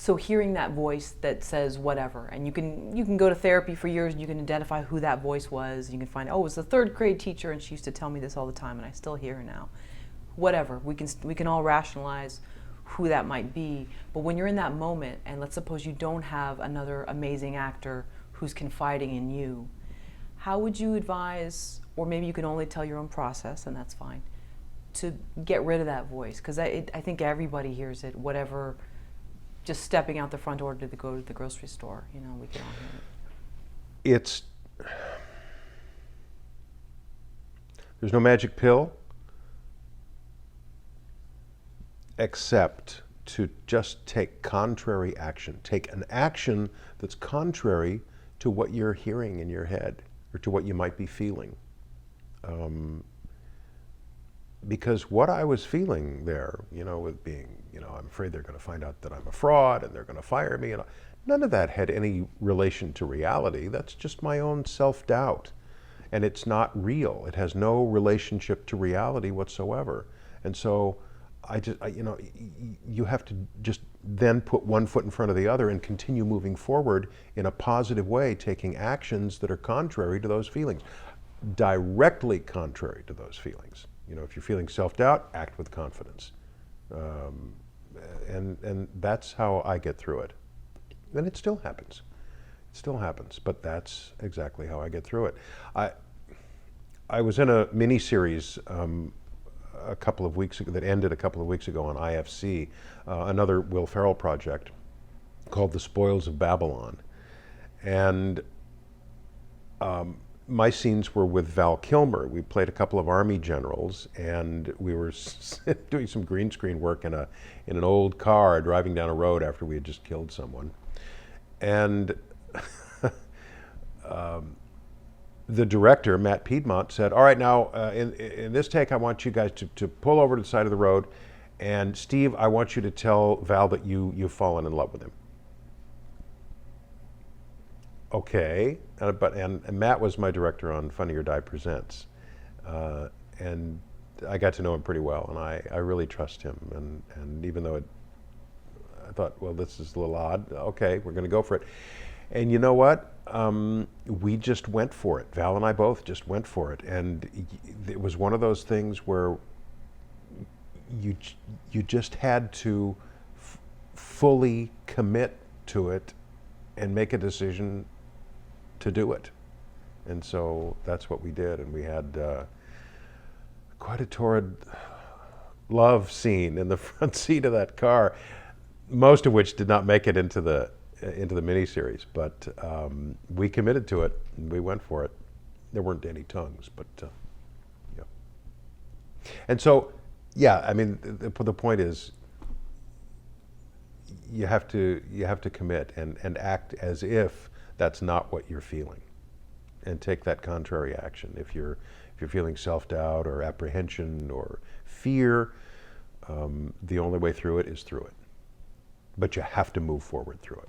So hearing that voice that says whatever, and you can go to therapy for years and you can identify who that voice was. You can find, oh, it was the third grade teacher and she used to tell me this all the time and I still hear her now. Whatever, we can all rationalize who that might be. But when you're in that moment, and let's suppose you don't have another amazing actor who's confiding in you, how would you advise, or maybe you can only tell your own process, and that's fine, to get rid of that voice? Because I think everybody hears it, whatever, just stepping out the front door to go to the grocery store, we can all hear it. It's, there's no magic pill except to just take contrary action. Take an action that's contrary to what you're hearing in your head or to what you might be feeling. Because what I was feeling there, with being, I'm afraid they're going to find out that I'm a fraud and they're going to fire me, none of that had any relation to reality. That's just my own self-doubt. And it's not real. It has no relationship to reality whatsoever. And so you have to just then put one foot in front of the other and continue moving forward in a positive way, taking actions that are contrary to those feelings, directly contrary to those feelings. If you're feeling self-doubt, act with confidence. And that's how I get through it. And it still happens. It still happens, but that's exactly how I get through it. I was in a mini-series a couple of weeks ago, that ended a couple of weeks ago on IFC, another Will Ferrell project called The Spoils of Babylon. And my scenes were with Val Kilmer. We played a couple of Army generals, and we were doing some green screen work in an old car driving down a road after we had just killed someone. And the director, Matt Piedmont, said, all right, now in this take, I want you guys to pull over to the side of the road, and Steve, I want you to tell Val that you've fallen in love with him. Okay, and Matt was my director on Funny or Die Presents, and I got to know him pretty well, and I really trust him, and even though I thought, well, this is a little odd, okay, we're going to go for it. And you know what? We just went for it. Val and I both just went for it, and it was one of those things where you just had to fully commit to it and make a decision to do it. And so that's what we did, and we had quite a torrid love scene in the front seat of that car, most of which did not make it into the miniseries, but we committed to it and we went for it. There weren't any tongues, but yeah. And so, yeah, I mean, the point is, you have to commit and act as if that's not what you're feeling, and take that contrary action. If you're feeling self-doubt or apprehension or fear, the only way through it is through it. But you have to move forward through it.